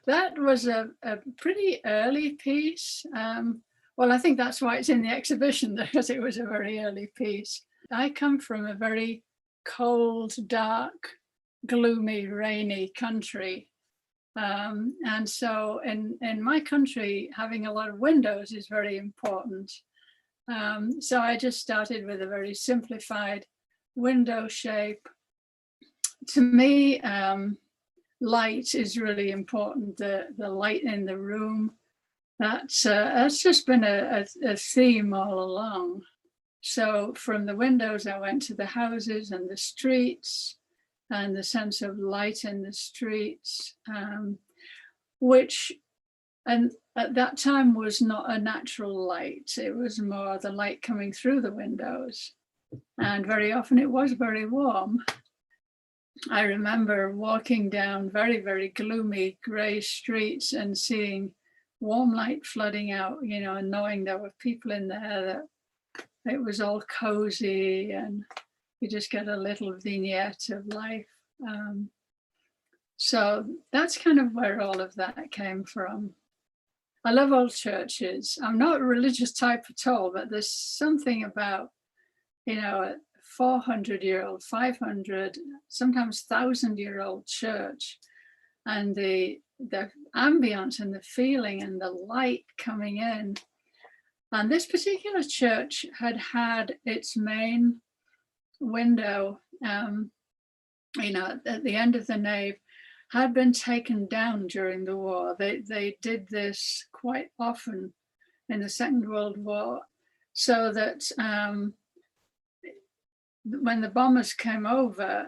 That was a pretty early piece. Well, I think that's why it's in the exhibition, because it was a very early piece. I come from a very cold, dark, gloomy, rainy country. And so in my country, having a lot of windows is very important. So I just started with a very simplified window shape. To me, light is really important, the light in the room. That's just been a theme all along. So from the windows, I went to the houses and the streets and the sense of light in the streets, which and at that time was not a natural light. It was more the light coming through the windows. And very often it was very warm. I remember walking down very, very gloomy grey streets and seeing warm light flooding out, and knowing there were people in there, that it was all cozy and you just get a little vignette of life. So that's kind of where all of that came from. I love old churches. I'm not a religious type at all, but there's something about, a 400-year-old, 500, sometimes 1,000-year-old church, and the ambience and the feeling and the light coming in. And this particular church had its main window, at the end of the nave, had been taken down during the war. They did this quite often in the Second World War, so that when the bombers came over,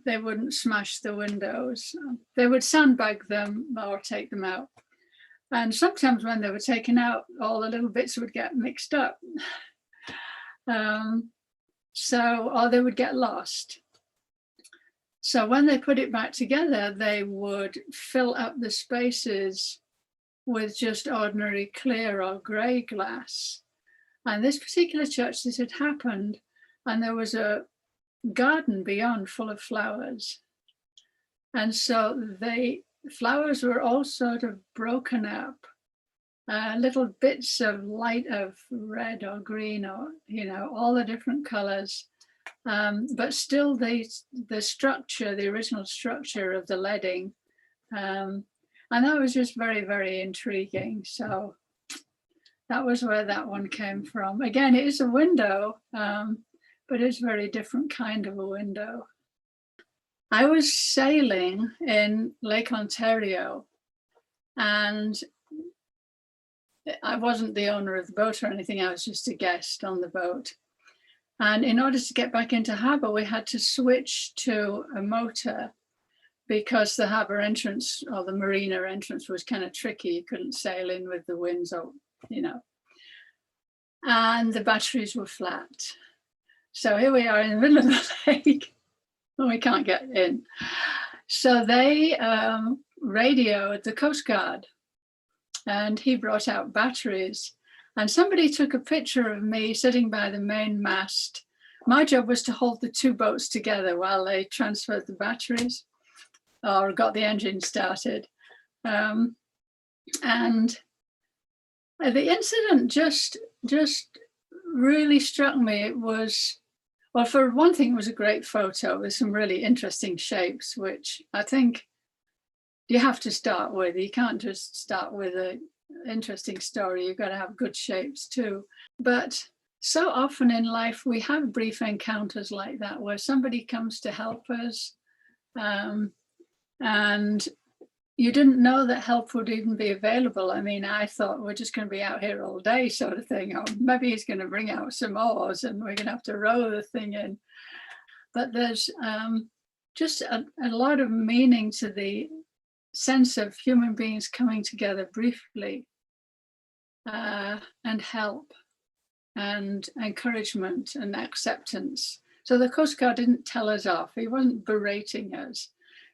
they wouldn't smash the windows. They would sandbag them or take them out. And sometimes when they were taken out, all the little bits would get mixed up. Or they would get lost. So when they put it back together, they would fill up the spaces with just ordinary clear or grey glass. And this particular church, this had happened, and there was a garden beyond full of flowers. And so the flowers were all sort of broken up, little bits of light of red or green or, all the different colors. But still the structure, the original structure of the leading. And that was just very, very intriguing. So that was where that one came from. Again, it is a window, but it's a very different kind of a window. I was sailing in Lake Ontario, and I wasn't the owner of the boat or anything. I was just a guest on the boat. And in order to get back into harbour, we had to switch to a motor because the harbour entrance or the marina entrance was kind of tricky. You couldn't sail in with the winds, or, and the batteries were flat. So here we are in the middle of the lake and we can't get in. So they radioed the Coast Guard, and he brought out batteries. And somebody took a picture of me sitting by the main mast. My job was to hold the two boats together while they transferred the batteries or got the engine started. And the incident just really struck me. It was, well, for one thing, it was a great photo with some really interesting shapes, which I think you have to start with. You can't just start with an interesting story. You've got to have good shapes too. But so often in life, we have brief encounters like that where somebody comes to help us, and you didn't know that help would even be available. I mean, I thought we're just going to be out here all day sort of thing, or maybe he's going to bring out some oars and we're going to have to row the thing in. But there's just a lot of meaning to the sense of human beings coming together briefly, and help and encouragement and acceptance. So the Coast Guard didn't tell us off. He wasn't berating us.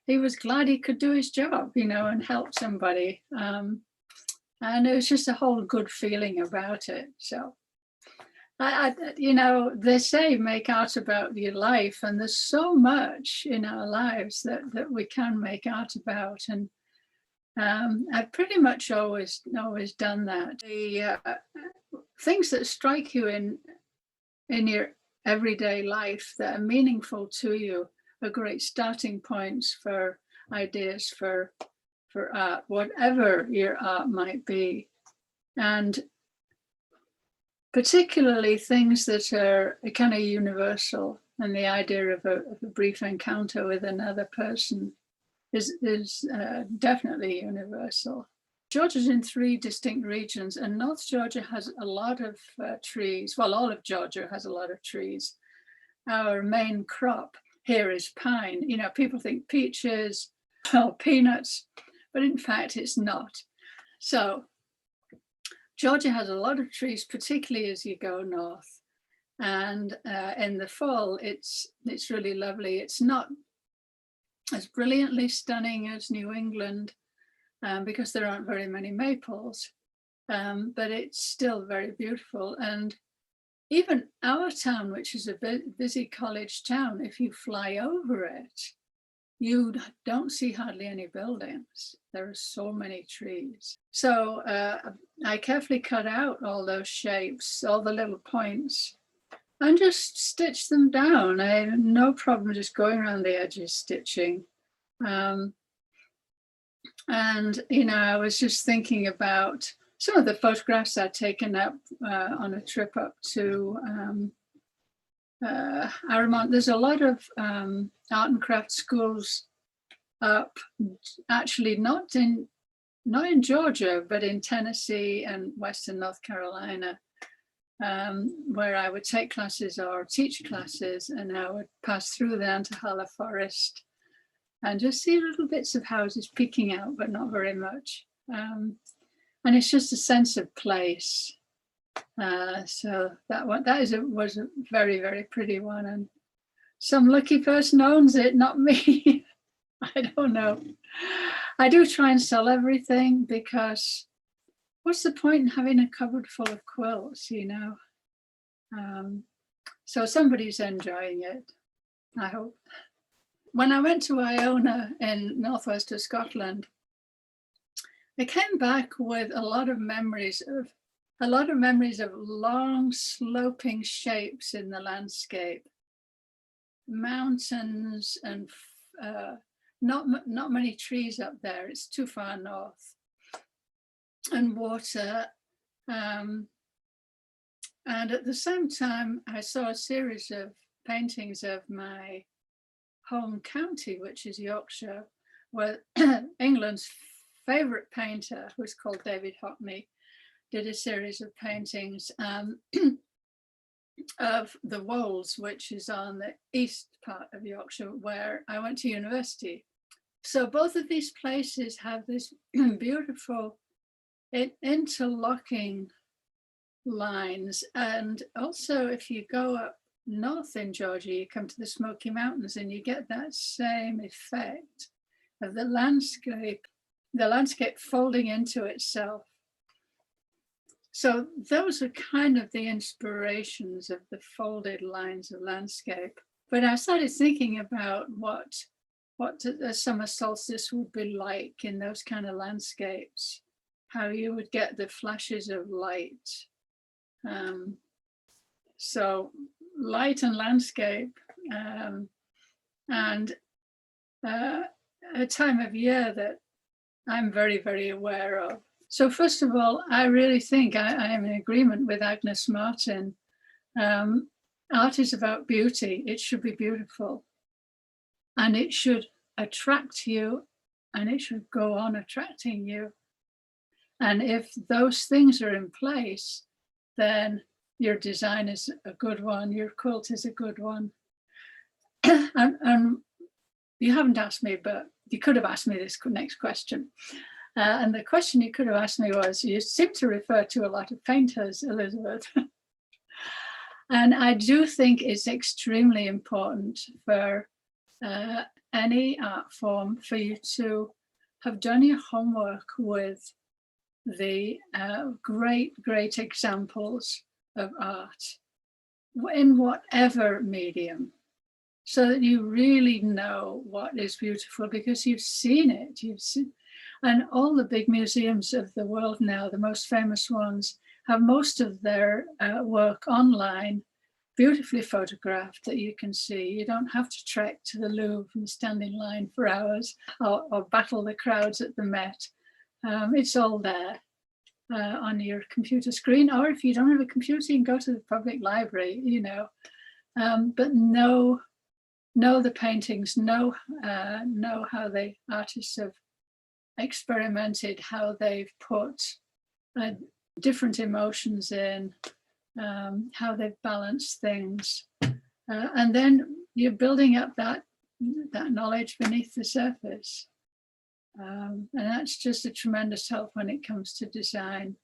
He was glad he could do his job, and help somebody. And it was just a whole good feeling about it. So, they say make art about your life, and there's so much in our lives that we can make art about. And I've pretty much always done that. The things that strike you in your everyday life that are meaningful to you are great starting points for ideas for art, whatever your art might be. And particularly things that are kind of universal, and the idea of a brief encounter with another person is definitely universal. Georgia's in 3 distinct regions, and North Georgia has a lot of trees. Well, all of Georgia has a lot of trees. Our main crop here is pine. You know, people think peaches or peanuts, but in fact it's not. So Georgia has a lot of trees, particularly as you go north. And in the fall, it's really lovely. It's not as brilliantly stunning as New England because there aren't very many maples, but it's still very beautiful. And even our town, which is a busy college town, if you fly over it, you don't see hardly any buildings. There are so many trees. So I carefully cut out all those shapes, all the little points, and just stitched them down. I had no problem just going around the edges stitching. And, you know, I was just thinking about some of the photographs I'd taken up on a trip up to Aramont. There's a lot of art and craft schools up, actually not in Georgia, but in Tennessee and Western North Carolina, where I would take classes or teach classes, and I would pass through there to Hala Forest and just see little bits of houses peeking out, but not very much. And it's just a sense of place. So that was a very, very pretty one, and some lucky person owns it, not me. I don't know. I do try and sell everything, because what's the point in having a cupboard full of quilts, you know? So somebody's enjoying it, I hope. When I went to Iona in northwest of Scotland, I came back with a lot of memories of long sloping shapes in the landscape, mountains, and not many trees up there. It's too far north, and water. And at the same time, I saw a series of paintings of my home county, which is Yorkshire, where England's favorite painter, who's called David Hockney, did a series of paintings of the Wolds, which is on the east part of Yorkshire, where I went to university. So both of these places have this beautiful interlocking lines. And also, if you go up north in Georgia, you come to the Smoky Mountains, and you get that same effect of the landscape folding into itself. So those are kind of the inspirations of the folded lines of landscape. But I started thinking about what the summer solstice would be like in those kind of landscapes, how you would get the flashes of light. So light and landscape, and a time of year that I'm very, very aware of. So first of all, I really think I am in agreement with Agnes Martin. Art is about beauty. It should be beautiful, and it should attract you, and it should go on attracting you. And if those things are in place, then your design is a good one, your quilt is a good one. And you haven't asked me, but you could have asked me this next question. And the question you could have asked me was, you seem to refer to a lot of painters, Elizabeth. And I do think it's extremely important for any art form for you to have done your homework with the great examples of art in whatever medium, so that you really know what is beautiful, because you've seen it. And all the big museums of the world now, the most famous ones, have most of their work online, beautifully photographed that you can see. You don't have to trek to the Louvre and stand in line for hours or battle the crowds at the Met. It's all there on your computer screen, or if you don't have a computer, you can go to the public library, you know, but know the paintings, know how the artists have experimented, how they've put different emotions in, how they've balanced things. And then you're building up that knowledge beneath the surface. And that's just a tremendous help when it comes to design.